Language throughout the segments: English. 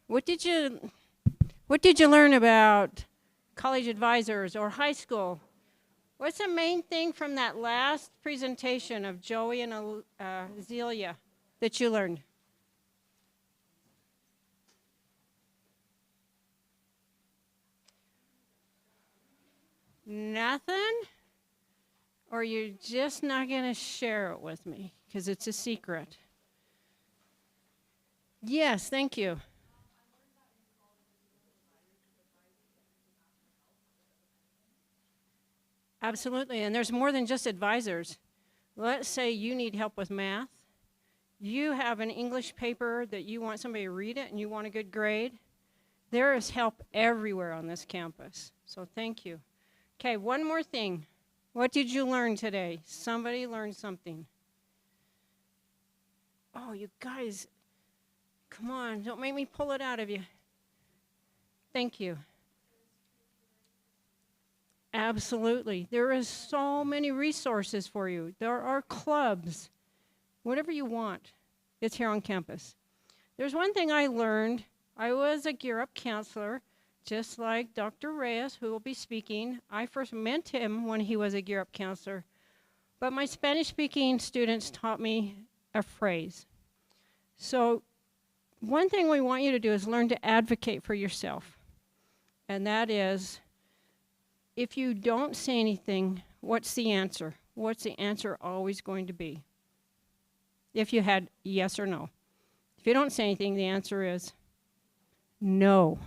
What did you What did you learn about college advisors or high school? What's the main thing from that last presentation of Joey and Zelia that you learned? Nothing? Or you're just not going to share it with me because it's a secret? Yes, thank you. Absolutely, and there's more than just advisors. Let's say you need help with math. You have an English paper that you want somebody to read it and you want a good grade. There is help everywhere on this campus, so thank you. Okay, one more thing. What did you learn today? Somebody learned something. Oh, you guys, come on, don't make me pull it out of you. Thank you. Absolutely. There is so many resources for you. There are clubs. Whatever you want, it's here on campus. There's one thing I learned. I was a Gear Up counselor, just like Dr. Reyes, who will be speaking. I first met him when he was a Gear Up counselor. But my Spanish-speaking students taught me a phrase. So one thing we want you to do is learn to advocate for yourself. And that is, if you don't say anything, what's the answer? What's the answer always going to be? If you had yes or no. If you don't say anything, the answer is no.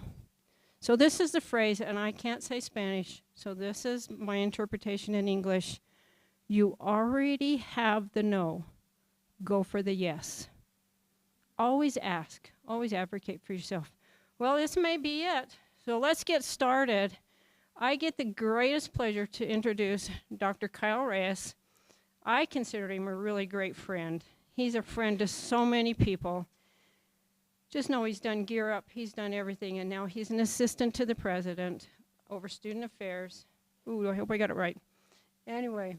So this is the phrase, and I can't say Spanish, so this is my interpretation in English. You already have the no. Go for the yes. Always ask. Always advocate for yourself. Well, this may be it. So let's get started. I get the greatest pleasure to introduce Dr. Kyle Reyes. I consider him a really great friend. He's a friend to so many people. Just know he's done Gear Up, he's done everything, and now he's an assistant to the president over student affairs. Ooh, I hope I got it right. Anyway,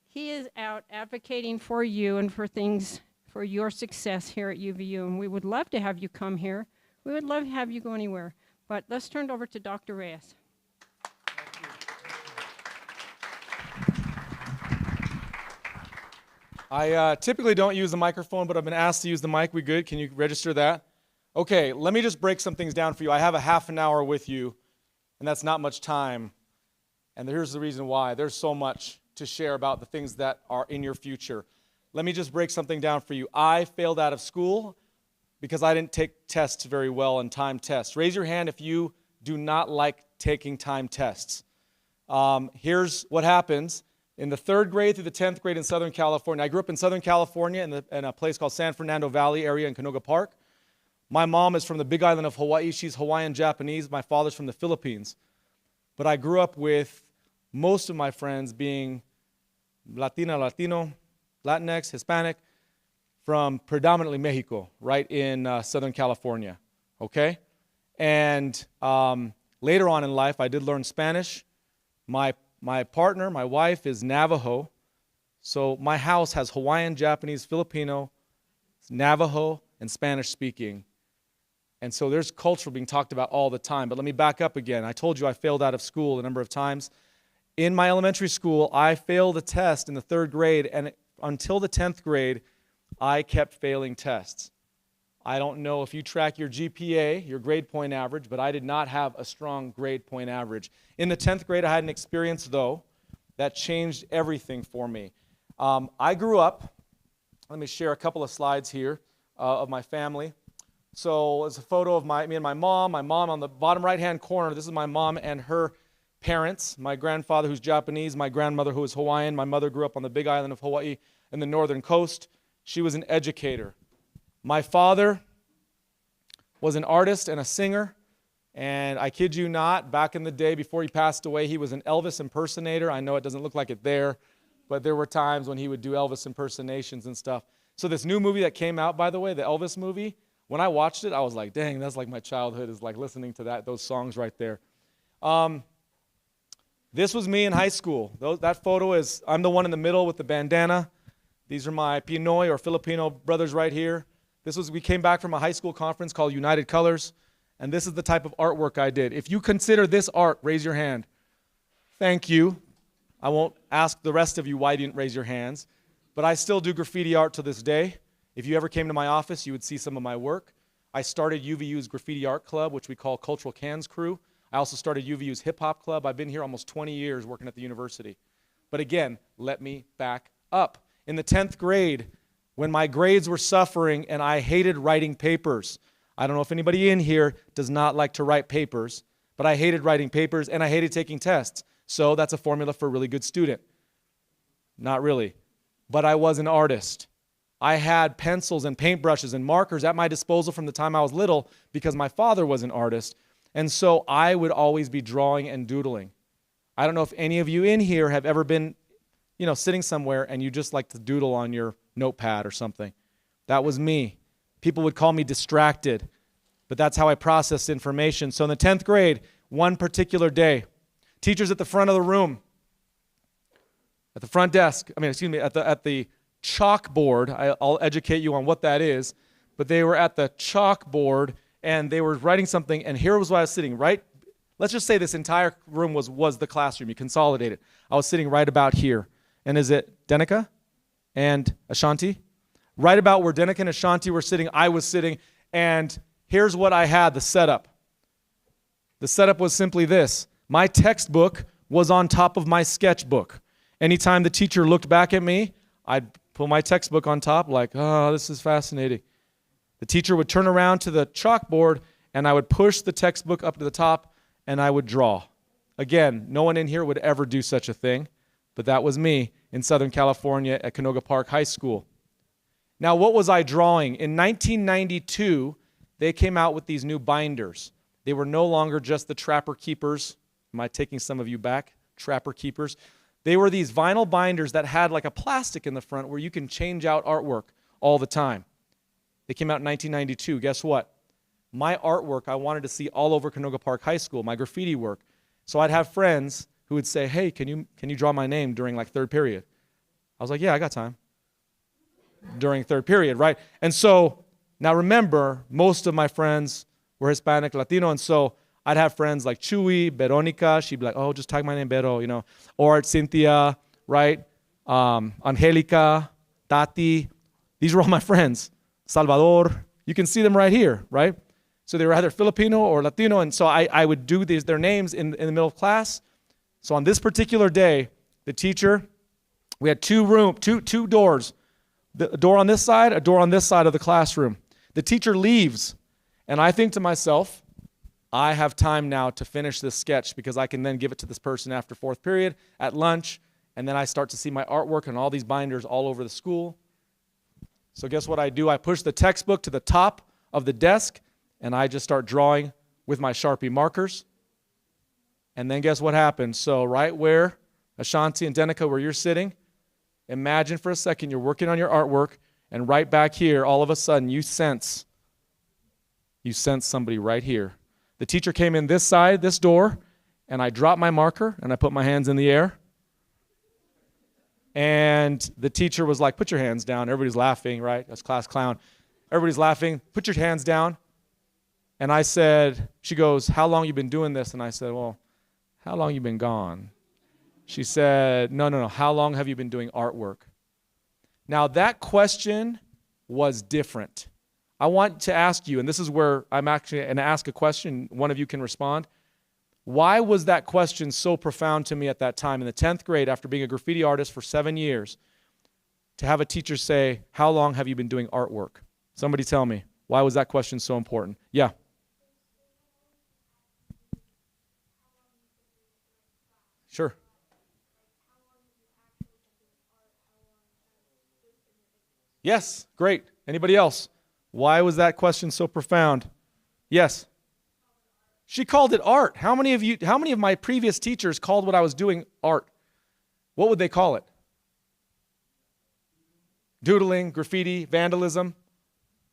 he is out advocating for you and for things, for your success here at UVU, and we would love to have you come here. We would love to have you go anywhere. But let's turn it over to Dr. Reyes. I typically don't use the microphone, but I've been asked to use the mic. We good? Can you register that? Okay, let me just break some things down for you. I have a half an hour with you, and that's not much time. And here's the reason why. There's so much to share about the things that are in your future. Let me just break something down for you. I failed out of school because I didn't take tests very well and time tests. Raise your hand if you do not like taking time tests. Here's what happens. In the 3rd grade through the 10th grade in Southern California, I grew up in Southern California in a place called San Fernando Valley area in Canoga Park. My mom is from the Big Island of Hawaii. She's Hawaiian Japanese. My father's from the Philippines. But I grew up with most of my friends being Latina, Latino, Latinx, Hispanic, from predominantly Mexico, right in Southern California, okay? And later on in life, I did learn Spanish. My partner, my wife, is Navajo. So my house has Hawaiian, Japanese, Filipino, Navajo, and Spanish speaking. And so there's culture being talked about all the time. But let me back up again. I told you I failed out of school a number of times. In my elementary school, I failed a test in the 3rd grade, and until the 10th grade, I kept failing tests. I don't know if you track your GPA, your grade point average, but I did not have a strong grade point average. In the 10th grade, I had an experience, though, that changed everything for me. I grew up, let me share a couple of slides here of my family. So it's a photo of me and my mom. My mom on the bottom right-hand corner, this is my mom and her parents, my grandfather who's Japanese, my grandmother who is Hawaiian. My mother grew up on the Big Island of Hawaii in the northern coast. She was an educator. My father was an artist and a singer, and I kid you not, back in the day before he passed away, he was an Elvis impersonator. I know it doesn't look like it there, but there were times when he would do Elvis impersonations and stuff. So this new movie that came out, by the way, the Elvis movie, when I watched it, I was like, dang, that's like my childhood, is like listening to those songs right there. This was me in high school. That photo is, I'm the one in the middle with the bandana. These are my Pinoy or Filipino brothers right here. We came back from a high school conference called United Colors, and this is the type of artwork I did. If you consider this art, raise your hand. Thank you. I won't ask the rest of you why you didn't raise your hands, but I still do graffiti art to this day. If you ever came to my office, you would see some of my work. I started UVU's Graffiti Art Club, which we call Cultural Cans Crew. I also started UVU's Hip Hop Club. I've been here almost 20 years working at the university. But again, let me back up. In the 10th grade, when my grades were suffering and I hated writing papers, I don't know if anybody in here does not like to write papers, but I hated writing papers and I hated taking tests. So that's a formula for a really good student. Not really. But I was an artist. I had pencils and paintbrushes and markers at my disposal from the time I was little because my father was an artist. And so I would always be drawing and doodling. I don't know if any of you in here have ever been, sitting somewhere and you just like to doodle on your notepad or something. That was me. People would call me distracted, but that's how I processed information. So in the 10th grade, one particular day, teachers at the front of the room, at the front desk, at the chalkboard, I'll educate you on what that is, but they were at the chalkboard and they were writing something, and here was where I was sitting, right? Let's just say this entire room was the classroom. You consolidate it. I was sitting right about here. And is it Denica and Ashanti? Right about where Denica and Ashanti were sitting, I was sitting, and here's what I had, the setup. The setup was simply this. My textbook was on top of my sketchbook. Anytime the teacher looked back at me, I'd pull my textbook on top like, oh, this is fascinating. The teacher would turn around to the chalkboard, and I would push the textbook up to the top, and I would draw. Again, no one in here would ever do such a thing, but that was me in Southern California at Canoga Park High School. Now, what was I drawing? In 1992, they came out with these new binders. They were no longer just the Trapper Keepers. Am I taking some of you back? Trapper Keepers. They were these vinyl binders that had like a plastic in the front where you can change out artwork all the time. They came out in 1992. Guess what? My artwork I wanted to see all over Canoga Park High School, my graffiti work. So I'd have friends who would say, hey, can you draw my name during like third period? I was like, yeah, I got time. During third period, right? And so, now remember, most of my friends were Hispanic, Latino, and so I'd have friends like Chuy, Veronica, she'd be like, oh, just tag my name, Vero, or Cynthia, right? Angelica, Tati, these were all my friends. Salvador, you can see them right here, right? So they were either Filipino or Latino, and so I would do their names in the middle of class. So on this particular day, the teacher, we had two doors, a door on this side, a door on this side of the classroom. The teacher leaves, and I think to myself, I have time now to finish this sketch because I can then give it to this person after fourth period at lunch, and then I start to see my artwork and all these binders all over the school. So guess what I do? I push the textbook to the top of the desk, and I just start drawing with my Sharpie markers. And then guess what happens? So right where Ashanti and Denica, where you're sitting, imagine for a second you're working on your artwork, and right back here, all of a sudden, you sense somebody right here. The teacher came in this side, this door, and I dropped my marker, and I put my hands in the air. And the teacher was like, put your hands down. Everybody's laughing, right? That's class clown. Everybody's laughing. Put your hands down. And I said, she goes, how long you been doing this? And I said, well, how long you been gone? She said, no, how long have you been doing artwork? Now that question was different. I want to ask you, and this is where I'm actually going to ask a question, one of you can respond. Why was that question so profound to me at that time in the 10th grade after being a graffiti artist for 7 years to have a teacher say, how long have you been doing artwork? Somebody tell me, why was that question so important? Yeah. Sure. Yes, great. Anybody else? Why was that question so profound? Yes. She called it art. How many of my previous teachers called what I was doing art? What would they call it? Doodling, graffiti, vandalism,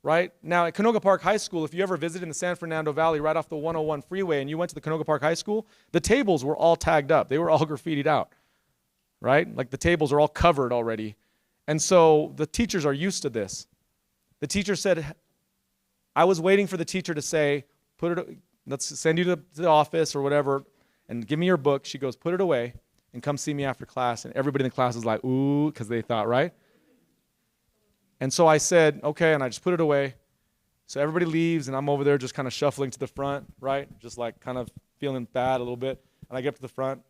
right? Now at Canoga Park High School, if you ever visited in the San Fernando Valley right off the 101 freeway and you went to the Canoga Park High School, the tables were all tagged up. They were all graffitied out, right? Like the tables are all covered already. And so the teachers are used to this. The teacher said, I was waiting for the teacher to say, let's send you to the office or whatever, and give me your book. She goes, put it away and come see me after class. And everybody in the class was like, ooh, because they thought, right? And so I said, okay, and I just put it away. So everybody leaves, and I'm over there just kind of shuffling to the front, right? Just like kind of feeling bad a little bit. And I get up to the front,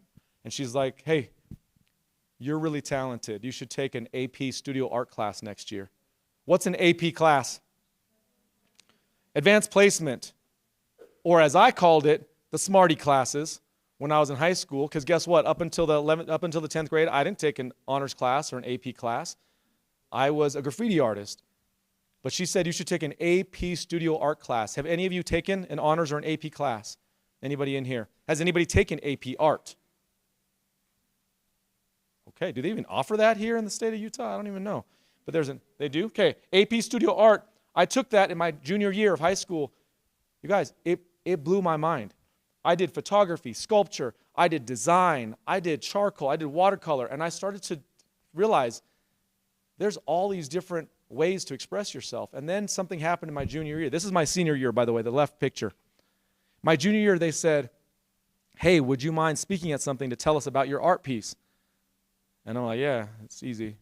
and she's like, hey, you're really talented. You should take an AP studio art class next year. What's an AP class? Advanced placement. Or as I called it, the smarty classes when I was in high school. Because guess what? Up until the 10th grade, I didn't take an honors class or an AP class. I was a graffiti artist. But she said you should take an AP studio art class. Have any of you taken an honors or an AP class? Anybody in here? Has anybody taken AP art? Okay, do they even offer that here in the state of Utah? I don't even know. But they do? Okay, AP studio art. I took that in my junior year of high school. You guys, it blew my mind. I did photography, sculpture, I did design, I did charcoal, I did watercolor, and I started to realize there's all these different ways to express yourself. And then something happened in my junior year. This is my senior year, by the way, the left picture. My junior year, they said, hey, would you mind speaking at something to tell us about your art piece? And I'm like, yeah, it's easy.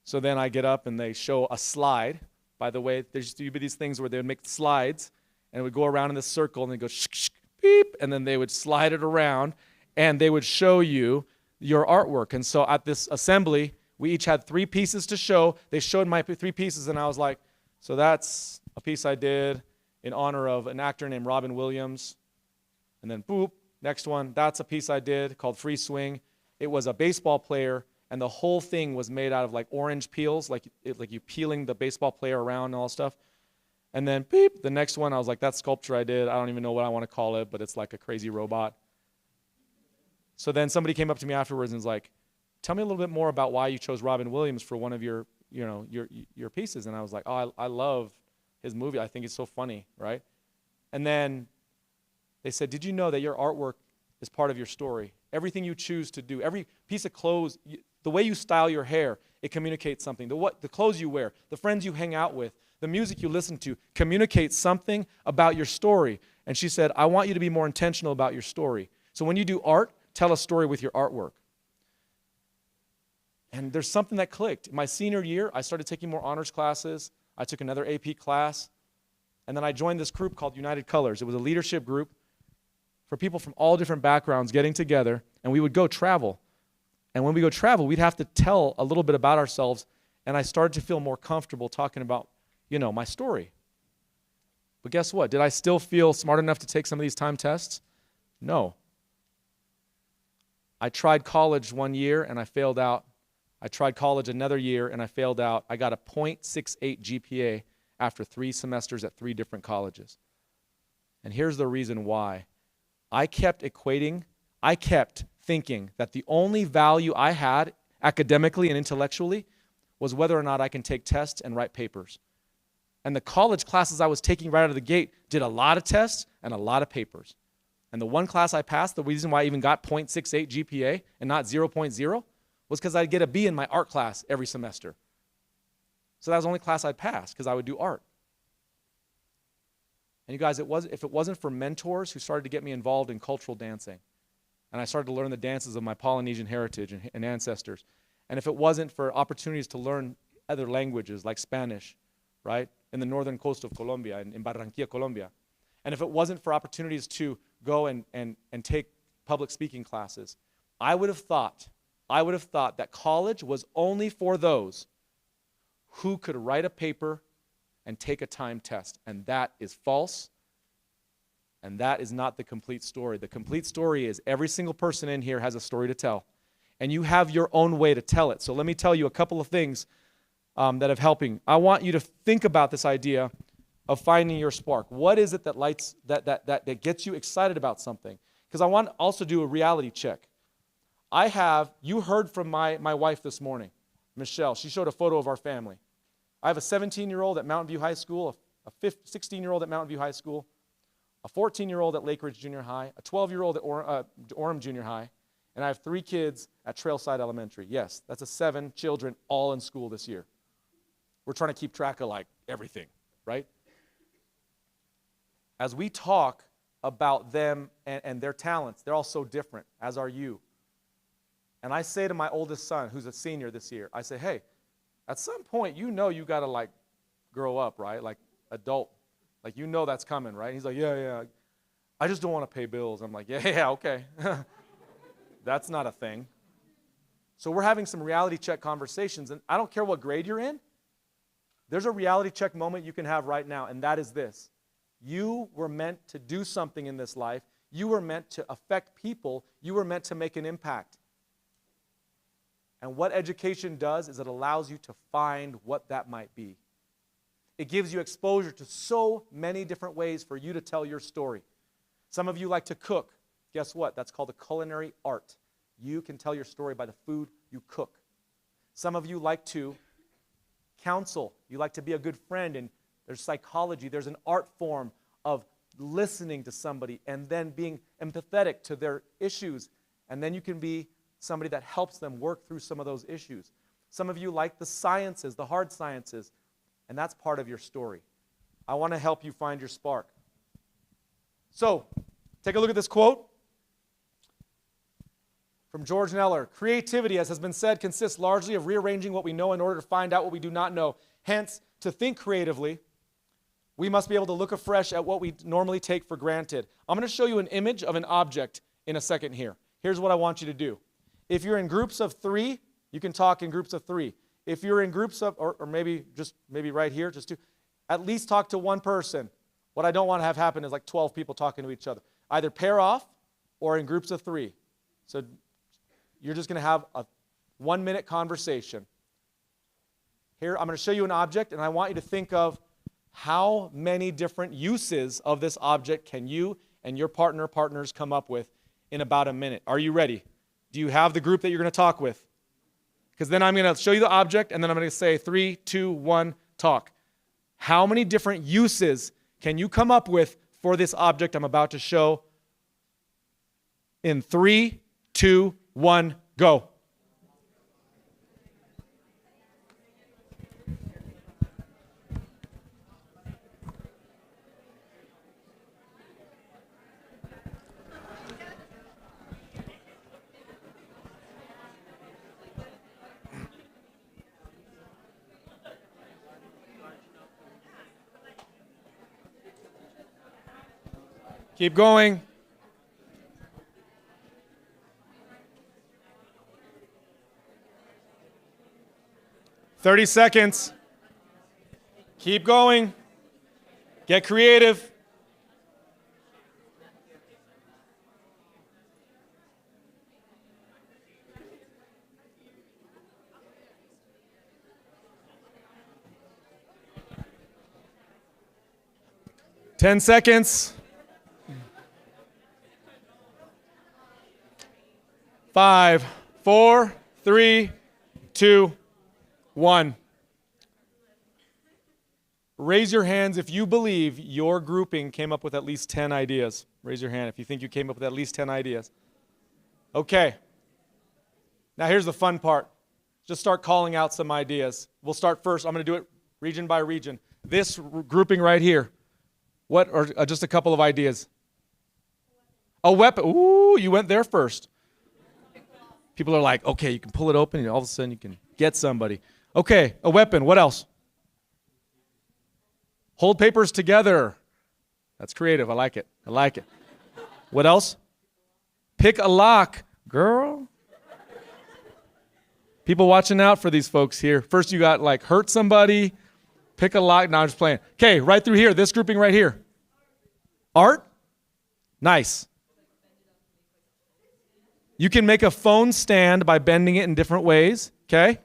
So then I get up and they show a slide. By the way, there used to be these things where they would make slides and it would go around in this circle and they'd go shk, shk, beep, and then they would slide it around and they would show you your artwork. And so at this assembly, we each had 3 pieces to show. They showed my 3 pieces and I was like, so that's a piece I did in honor of an actor named Robin Williams. And then boop, next one, that's a piece I did called Free Swing. It was a baseball player. And the whole thing was made out of like orange peels, like you peeling the baseball player around and all stuff. And then beep, the next one, I was like, that sculpture I did, I don't even know what I want to call it, but it's like a crazy robot. So then somebody came up to me afterwards and was like, tell me a little bit more about why you chose Robin Williams for one of your pieces. And I was like, oh, I love his movie. I think it's so funny, right? And then they said, did you know that your artwork is part of your story? Everything you choose to do, every piece of clothes, the way you style your hair, it communicates something. The clothes you wear, the friends you hang out with, the music you listen to communicates something about your story. And she said, I want you to be more intentional about your story. So when you do art, tell a story with your artwork. And there's something that clicked. In my senior year, I started taking more honors classes. I took another AP class. And then I joined this group called United Colors. It was a leadership group for people from all different backgrounds getting together, and we would go travel. And when we go travel, we'd have to tell a little bit about ourselves, and I started to feel more comfortable talking about, my story. But guess what? Did I still feel smart enough to take some of these time tests? No. I tried college one year, and I failed out. I tried college another year, and I failed out. I got a .68 GPA after 3 semesters at 3 different colleges. And here's the reason why. I kept thinking that the only value I had academically and intellectually was whether or not I can take tests and write papers. And the college classes I was taking right out of the gate did a lot of tests and a lot of papers. And the one class I passed, the reason why I even got .68 GPA and not 0.0 was because I'd get a B in my art class every semester. So that was the only class I'd pass because I would do art. And you guys, if it wasn't for mentors who started to get me involved in cultural dancing, and I started to learn the dances of my Polynesian heritage and ancestors, and if it wasn't for opportunities to learn other languages like Spanish, right, in the northern coast of Colombia, in Barranquilla, Colombia, and if it wasn't for opportunities to go and take public speaking classes, I would have thought that college was only for those who could write a paper and take a time test. And that is false. And that is not the complete story. The complete story is every single person in here has a story to tell. And you have your own way to tell it. So let me tell you a couple of things that have helping. I want you to think about this idea of finding your spark. What is it that lights that gets you excited about something? Because I want to also do a reality check. You heard from my wife this morning, Michelle. She showed a photo of our family. I have a 17-year-old at Mountain View High School, a 16-year-old at Mountain View High School, a 14-year-old at Lake Ridge Junior High, a 12-year-old at Orem Junior High, and I have 3 kids at Trailside Elementary. Yes, that's 7 children all in school this year. We're trying to keep track of like everything, right? As we talk about them and their talents, they're all so different, as are you. And I say to my oldest son, who's a senior this year, I say, hey, at some point, you got to like grow up, right? Like adult. Like, that's coming, right? He's like, yeah. I just don't want to pay bills. I'm like, yeah, okay. That's not a thing. So we're having some reality check conversations, and I don't care what grade you're in. There's a reality check moment you can have right now, and that is this. You were meant to do something in this life. You were meant to affect people. You were meant to make an impact. And what education does is it allows you to find what that might be. It gives you exposure to so many different ways for you to tell your story. Some of you like to cook. Guess what? That's called a culinary art. You can tell your story by the food you cook. Some of you like to counsel. You like to be a good friend, and there's psychology. There's an art form of listening to somebody and then being empathetic to their issues, and then you can be somebody that helps them work through some of those issues. Some of you like the sciences, the hard sciences, and that's part of your story. I want to help you find your spark. So, take a look at this quote from George Neller. Creativity, as has been said, consists largely of rearranging what we know in order to find out what we do not know. Hence, to think creatively, we must be able to look afresh at what we normally take for granted. I'm going to show you an image of an object in a second here. Here's what I want you to do. If you're in groups of 3, you can talk in groups of 3. If you're in groups of, or maybe right here, just 2, at least talk to one person. What I don't want to have happen is like 12 people talking to each other. Either pair off or in groups of 3. So you're just going to have a 1-minute conversation. Here, I'm going to show you an object, and I want you to think of how many different uses of this object can you and your partners come up with in about a minute. Are you ready? Do you have the group that you're going to talk with? Because then I'm going to show you the object, and then I'm going to say 3, 2, 1, talk. How many different uses can you come up with for this object I'm about to show? In 3, 2, 1, go. Keep going. "30 seconds. Keep going. Get creative. "10 seconds. 5, 4, 3, 2, 1. Raise your hands if you believe your grouping came up with at least 10 ideas. Raise your hand if you think you came up with at least 10 ideas. Okay. Now here's the fun part. Just start calling out some ideas. We'll start first. I'm going to do it region by region. This grouping right here. What are just a couple of ideas? A weapon. Ooh, you went there first. People are like, okay, you can pull it open, and all of a sudden you can get somebody. Okay, a weapon. What else? Hold papers together. That's creative. I like it. I like it. What else? Pick a lock. Girl. People watching out for these folks here. First you got like hurt somebody. Pick a lock. No, I'm just playing. Okay, right through here. This grouping right here. Art. Nice. You can make a phone stand by bending it in different ways, okay?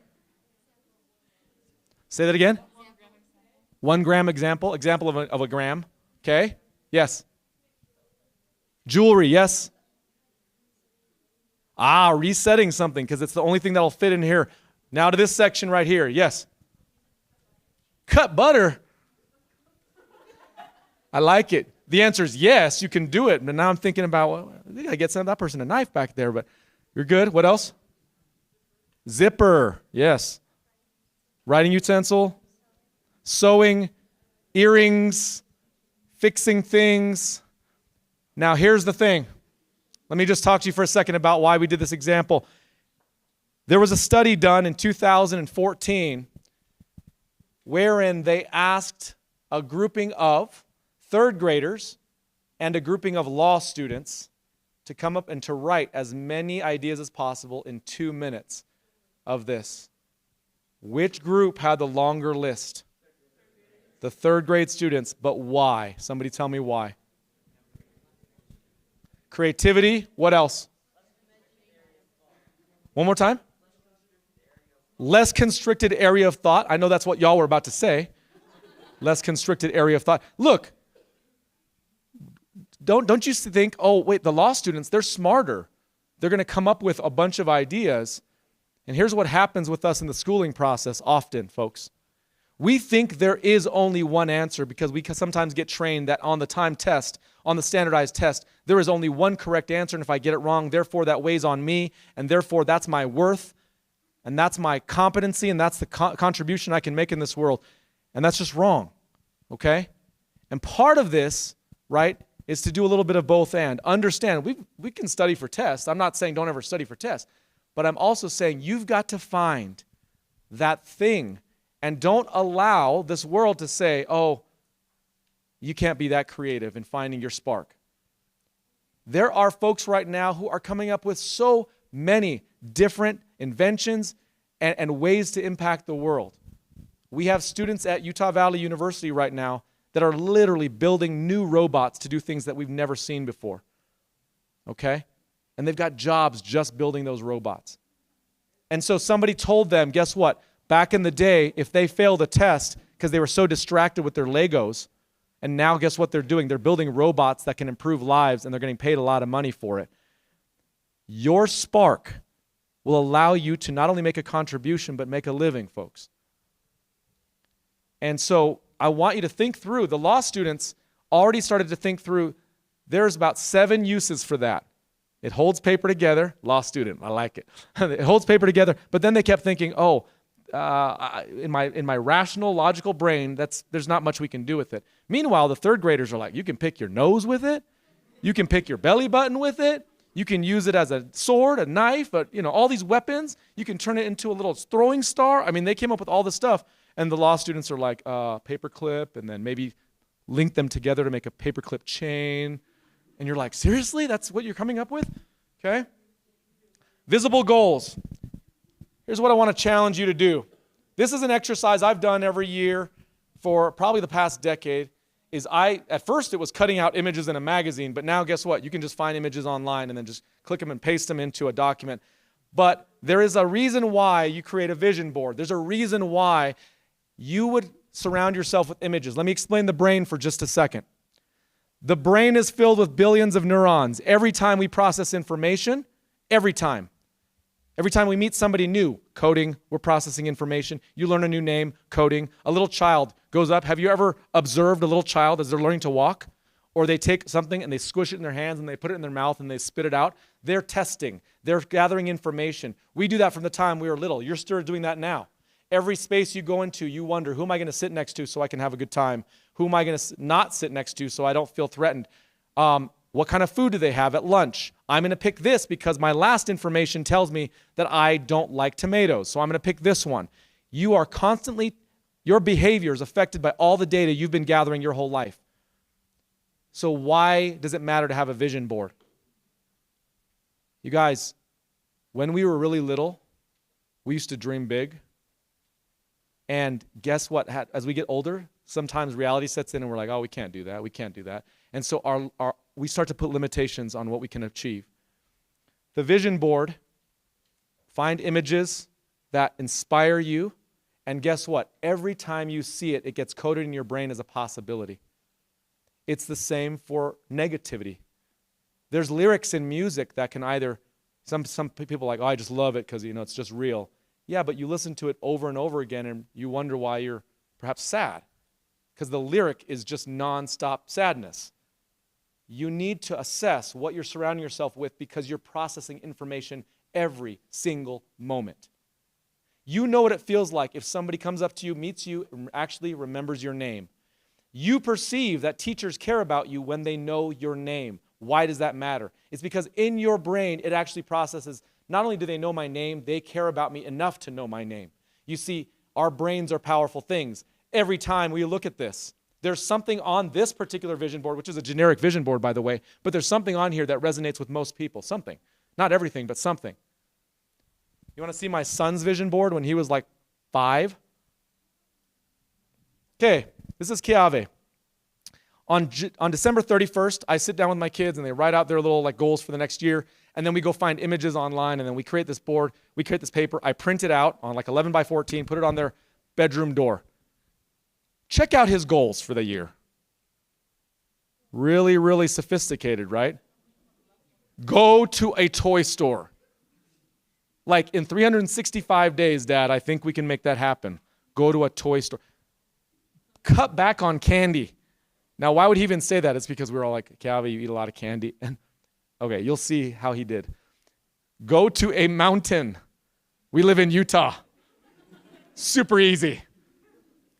Say that again. 1 gram example of a gram, okay? Yes. Jewelry, yes. Resetting something because it's the only thing that'll fit in here. Now to this section right here, yes. Cut butter. I like it. The answer is yes, you can do it. But now I'm thinking about, well, I got to get that person a knife back there, but you're good. What else? Zipper. Yes. Writing utensil. sewing, earrings, fixing things. Now, here's the thing. Let me just talk to you for a second about why we did this example. There was a study done in 2014 wherein they asked a grouping of third graders and a grouping of law students to come up and to write as many ideas as possible in 2 minutes of this. Which group had the longer list? The third grade students, but why? Somebody tell me why. Creativity, what else? One more time. Less constricted area of thought. I know that's what y'all were about to say. Less constricted area of thought. Look, don't you think, oh, wait, the law students, they're smarter. They're going to come up with a bunch of ideas. And here's what happens with us in the schooling process often, folks. We think there is only one answer because we sometimes get trained that on the time test, on the standardized test, there is only one correct answer, and if I get it wrong, therefore that weighs on me, and therefore that's my worth, and that's my competency, and that's the contribution I can make in this world. And that's just wrong, okay? And part of this, right, is to do a little bit of both and. Understand, we can study for tests. I'm not saying don't ever study for tests, but I'm also saying you've got to find that thing. And don't allow this world to say, oh, you can't be that creative in finding your spark. There are folks right now who are coming up with so many different inventions and ways to impact the world. We have students at Utah Valley University right now that are literally building new robots to do things that we've never seen before. Okay? And they've got jobs just building those robots. And so somebody told them, guess what? Back in the day, if they failed a test because they were so distracted with their Legos, and now guess what they're doing? They're building robots that can improve lives, and they're getting paid a lot of money for it. Your spark will allow you to not only make a contribution, but make a living, folks. And so I want you to think through. The law students already started to think through, there's about 7 uses for that. It holds paper together. Law student, I like it. It holds paper together, but then they kept thinking, oh, in my rational, logical brain, there's not much we can do with it. Meanwhile, the third graders are like, you can pick your nose with it. You can pick your belly button with it. You can use it as a sword, a knife, all these weapons. You can turn it into a little throwing star. I mean, they came up with all this stuff. And the law students are like, paperclip, and then maybe link them together to make a paperclip chain. And you're like, seriously? That's what you're coming up with? Okay. Visible goals. Here's what I want to challenge you to do. This is an exercise I've done every year for probably the past decade. At first it was cutting out images in a magazine, but now guess what? You can just find images online and then just click them and paste them into a document. But there is a reason why you create a vision board. There's a reason why you would surround yourself with images. Let me explain the brain for just a second. The brain is filled with billions of neurons. Every time we process information, every time we meet somebody new, coding, we're processing information. You learn a new name, coding. A little child goes up. Have you ever observed a little child as they're learning to walk? Or they take something and they squish it in their hands and they put it in their mouth and they spit it out? They're testing. They're gathering information. We do that from the time we were little. You're still doing that now. Every space you go into, you wonder, who am I going to sit next to so I can have a good time? Who am I going to not sit next to so I don't feel threatened? What kind of food do they have at lunch? I'm going to pick this because my last information tells me that I don't like tomatoes, so I'm going to pick this one. Your behavior is affected by all the data you've been gathering your whole life. So why does it matter to have a vision board? You guys, when we were really little, we used to dream big. And guess what? As we get older, sometimes reality sets in and we're like, oh, we can't do that. We can't do that. And so we start to put limitations on what we can achieve. The vision board, find images that inspire you. And guess what? Every time you see it, it gets coded in your brain as a possibility. It's the same for negativity. There's lyrics in music that can either, some people are like, oh, I just love it because, it's just real. Yeah, but you listen to it over and over again and you wonder why you're perhaps sad. Because the lyric is just nonstop sadness. You need to assess what you're surrounding yourself with because you're processing information every single moment. You know what it feels like if somebody comes up to you, meets you, and actually remembers your name. You perceive that teachers care about you when they know your name. Why does that matter? It's because in your brain, it actually processes, not only do they know my name, they care about me enough to know my name. You see, our brains are powerful things. Every time we look at this, there's something on this particular vision board, which is a generic vision board, by the way, but there's something on here that resonates with most people. Something. Not everything, but something. You want to see my son's vision board when he was like 5? Okay, this is Kiave. On December 31st, I sit down with my kids and they write out their little like goals for the next year, and then we go find images online, and then we create this board, we create this paper. I print it out on like 11 by 14, put it on their bedroom door. Check out his goals for the year. Really, really sophisticated, right? Go to a toy store. Like in 365 days, Dad, I think we can make that happen. Go to a toy store. Cut back on candy. Now, why would he even say that? It's because we're all like, Calvi, you eat a lot of candy. And okay, you'll see how he did. Go to a mountain. We live in Utah. Super easy.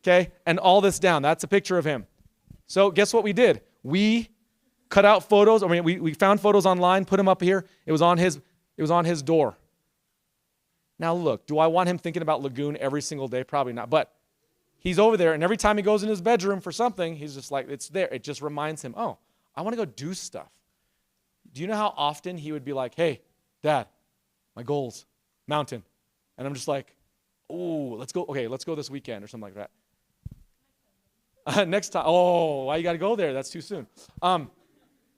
Okay, and all this down. That's a picture of him. So guess what we did? We cut out photos. I mean, we found photos online, put them up here. It was on his door. Now look, do I want him thinking about Lagoon every single day? Probably not. But he's over there, and every time he goes in his bedroom for something, he's just like, it's there. It just reminds him, oh, I want to go do stuff. Do you know how often he would be like, hey, Dad, my goals, mountain. And I'm just like, oh, let's go. Okay, let's go this weekend or something like that. Next time. Oh, why you got to go there? That's too soon.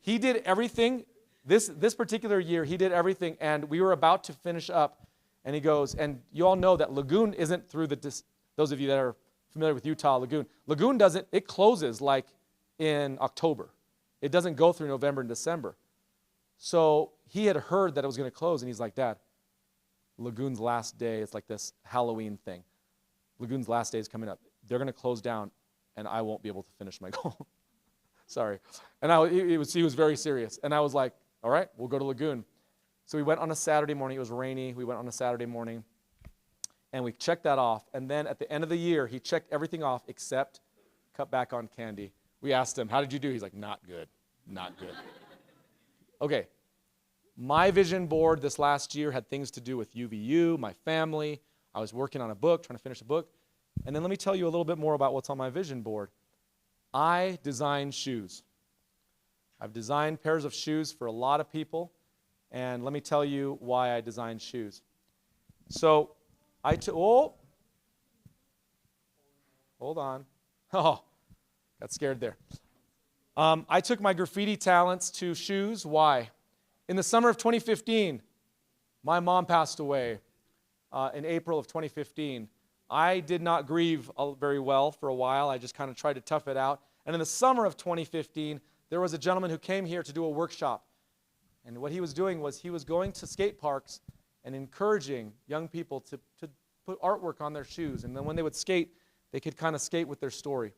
He did everything. This particular year, he did everything, and we were about to finish up, and he goes, and you all know that Lagoon isn't through those of you that are familiar with Utah Lagoon. Lagoon doesn't, it closes like in October. It doesn't go through November and December. So he had heard that it was going to close, and he's like, Dad, Lagoon's last day, it's like this Halloween thing. Lagoon's last day is coming up. They're going to close down, and I won't be able to finish my goal. Sorry. And he was very serious. And I was like, all right, we'll go to Lagoon. So we went on a Saturday morning. It was rainy. We went on a Saturday morning, and we checked that off. And then at the end of the year, he checked everything off except cut back on candy. We asked him, how did you do? He's like, not good, not good. Okay. My vision board this last year had things to do with UVU, my family. I was working on a book, trying to finish a book. And then let me tell you a little bit more about what's on my vision board. I design shoes. I've designed pairs of shoes for a lot of people, and let me tell you why I design shoes. So hold on. Oh, got scared there. I took my graffiti talents to shoes. Why? In the summer of 2015, my mom passed away in April of 2015. I did not grieve very well for a while. I just kind of tried to tough it out. And in the summer of 2015, there was a gentleman who came here to do a workshop. And what he was doing was he was going to skate parks and encouraging young people to put artwork on their shoes. And then when they would skate, they could kind of skate with their story.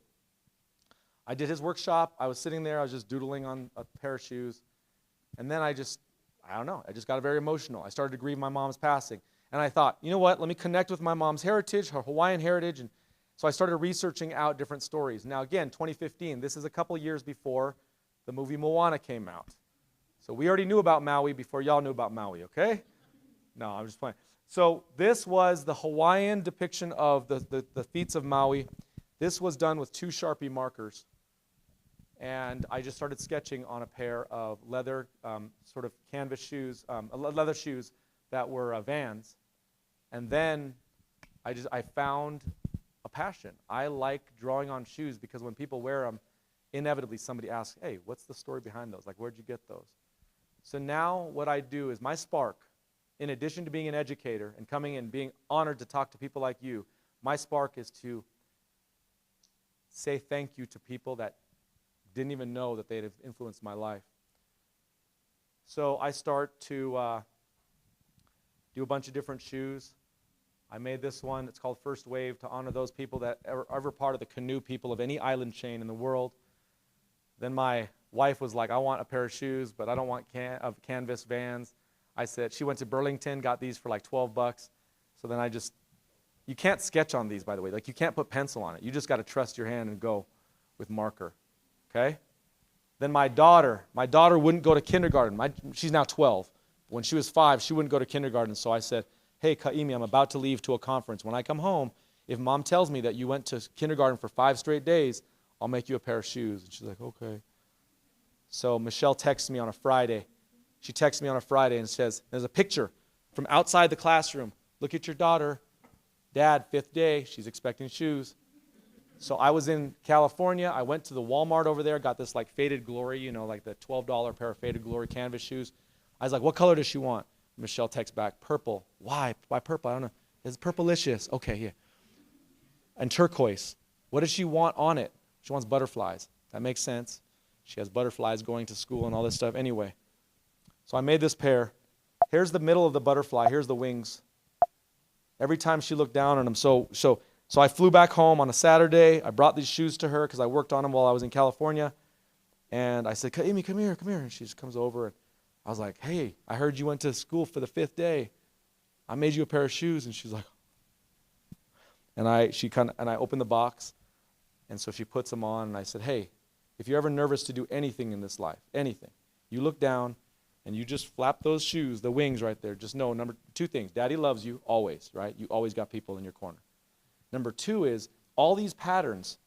I did his workshop. I was sitting there. I was just doodling on a pair of shoes. And then I just got very emotional. I started to grieve my mom's passing. And I thought, you know what, let me connect with my mom's heritage, her Hawaiian heritage. And so I started researching out different stories. Now again, 2015, this is a couple years before the movie Moana came out. So we already knew about Maui before y'all knew about Maui, okay? No, I'm just playing. So this was the Hawaiian depiction of the feats of Maui. This was done with 2 Sharpie markers. And I just started sketching on a pair of leather sort of canvas shoes, leather shoes that were Vans. And then I found a passion. I like drawing on shoes because when people wear them, inevitably somebody asks, hey, what's the story behind those? Like, where'd you get those? So now what I do is my spark, in addition to being an educator and coming and being honored to talk to people like you, my spark is to say thank you to people that didn't even know that they'd have influenced my life. So I start to do a bunch of different shoes. I made this one. It's called First Wave to honor those people that are ever part of the canoe people of any island chain in the world. Then my wife was like, I want a pair of shoes, but I don't want canvas Vans. I said, she went to Burlington, got these for like $12. So then I just You can't sketch on these, by the way. Like, you can't put pencil on it. You just got to trust your hand and go with marker, okay? Then my daughter wouldn't go to kindergarten. She's now 12. When she was 5, she wouldn't go to kindergarten, so I said, hey, Kaimi, I'm about to leave to a conference. When I come home, if Mom tells me that you went to kindergarten for 5 straight days, I'll make you a pair of shoes. And she's like, okay. So Michelle texts me on a Friday. She texts me on a Friday and says, there's a picture from outside the classroom. Look at your daughter. Dad, 5th day, she's expecting shoes. So I was in California. I went to the Walmart over there, got this like Faded Glory, you know, like the $12 pair of Faded Glory canvas shoes. I was like, what color does she want? Michelle texts back, purple. Why? Why purple? I don't know. It's purplicious. Okay, yeah. And turquoise. What does she want on it? She wants butterflies. That makes sense. She has butterflies going to school and all this stuff. Anyway, so I made this pair. Here's the middle of the butterfly. Here's the wings. Every time she looked down on them. So I flew back home on a Saturday. I brought these shoes to her because I worked on them while I was in California. And I said, Kaimi, come here. And she just comes over. And I was like, hey, I heard you went to school for the 5th day. I made you a pair of shoes. And she's like, and I opened the box. And so she puts them on. And I said, hey, if you're ever nervous to do anything in this life, anything, you look down and you just flap those shoes, the wings right there. Just know 2 things. Daddy loves you always, right? You always got people in your corner. Number 2 is all these patterns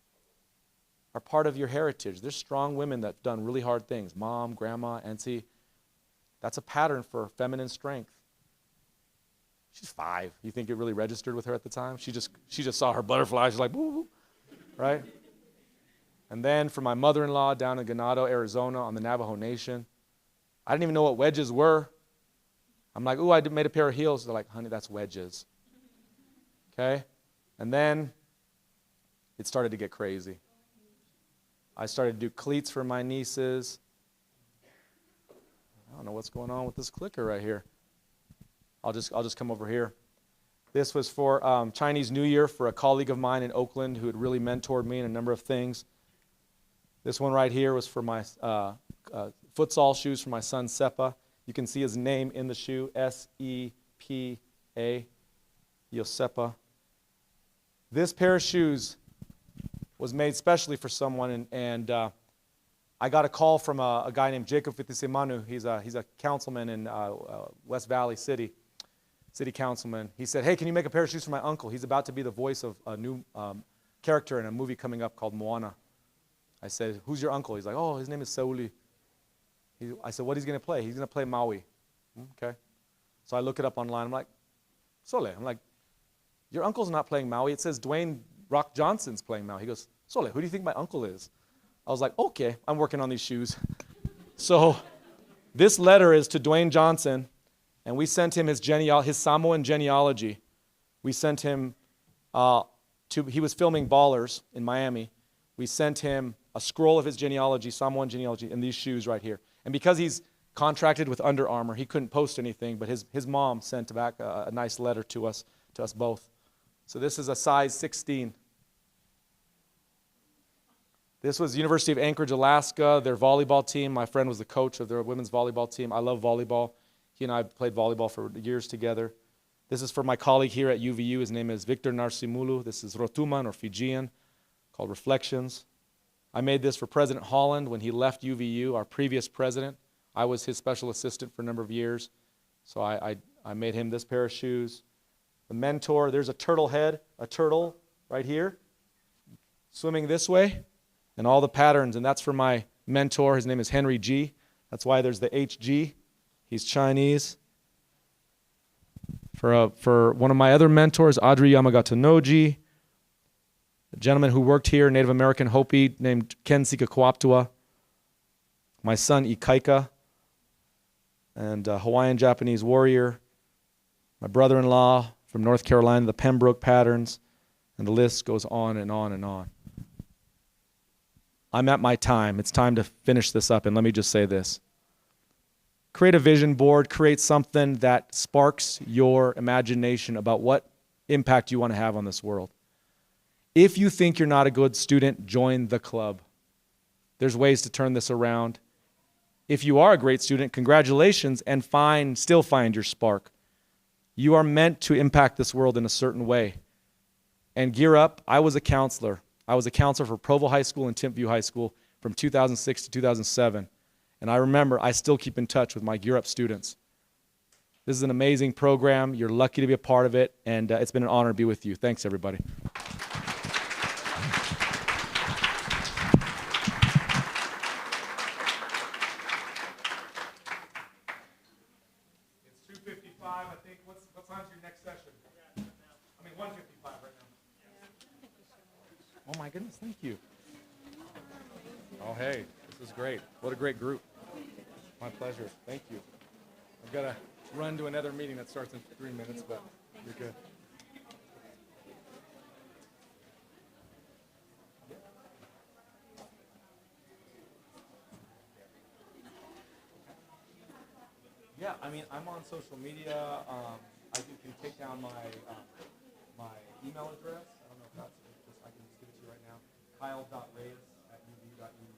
are part of your heritage. There's strong women that have done really hard things. Mom, grandma, auntie. That's a pattern for feminine strength. She's 5. You think it really registered with her at the time? She just saw her butterfly. She's like, woo, woo, right? And then for my mother-in-law down in Ganado, Arizona on the Navajo Nation, I didn't even know what wedges were. I'm like, ooh, I made a pair of heels. They're like, honey, that's wedges. Okay? And then it started to get crazy. I started to do cleats for my nieces. I don't know what's going on with this clicker right here. I'll just come over here. This was for Chinese New Year for a colleague of mine in Oakland who had really mentored me in a number of things. This one right here was for my futsal shoes for my son Sepa. You can see his name in the shoe, S-E-P-A, Yosepa. This pair of shoes was made specially for someone, and I got a call from a guy named Jacob Fitisimanu. He's a councilman in West Valley City councilman. He said, hey, can you make a pair of shoes for my uncle? He's about to be the voice of a new character in a movie coming up called Moana. I said, who's your uncle? He's like, oh, his name is Sauli. I said, what he's going to play? He's going to play Maui. Okay. So I look it up online. I'm like, Sole. I'm like, your uncle's not playing Maui. It says Dwayne Rock Johnson's playing Maui. He goes, Sole, who do you think my uncle is? I was like, okay, I'm working on these shoes. So this letter is to Dwayne Johnson, and we sent him his Samoan genealogy. We sent him he was filming Ballers in Miami. We sent him a scroll of his genealogy, Samoan genealogy, and these shoes right here. And because he's contracted with Under Armour, he couldn't post anything, but his mom sent back a nice letter to us both. So this is a size 16. This was University of Anchorage, Alaska, their volleyball team. My friend was the coach of their women's volleyball team. I love volleyball. He and I played volleyball for years together. This is for my colleague here at UVU. His name is Victor Narsimulu. This is Rotuman or Fijian, called Reflections. I made this for President Holland when he left UVU, our previous president. I was his special assistant for a number of years. So I made him this pair of shoes. The mentor, there's a turtle head, a turtle right here, swimming this way, and all the patterns. And that's for my mentor. His name is Henry G. That's why there's the HG. He's Chinese. For one of my other mentors, Audrey Yamagata-Noji, a gentleman who worked here, Native American Hopi named Ken Sikakwaptua, my son Ikaika, and a Hawaiian Japanese warrior, my brother-in-law from North Carolina, the Pembroke patterns, and the list goes on and on and on. I'm at my time. It's time to finish this up, and let me just say this. Create a vision board, create something that sparks your imagination about what impact you want to have on this world. If you think you're not a good student, join the club. There's ways to turn this around. If you are a great student, congratulations, and still find your spark. You are meant to impact this world in a certain way. And Gear Up, I was a counselor. I was a counselor for Provo High School and Timpview High School from 2006 to 2007. And I remember I still keep in touch with my Gear Up students. This is an amazing program. You're lucky to be a part of it, and it's been an honor to be with you. Thanks, everybody. It's 2:55, I think. What time's your next session? I mean, 1:55 right now. Oh, my goodness, thank you. Oh, hey, this is great. What a great group. My pleasure. Thank you. I've got to run to another meeting that starts in 3 minutes, but you're good. Yeah, I mean, I'm on social media. You can take down my email address. I don't know if that's just, I can just give it to you right now. Kyle.Reyes@uvu.edu.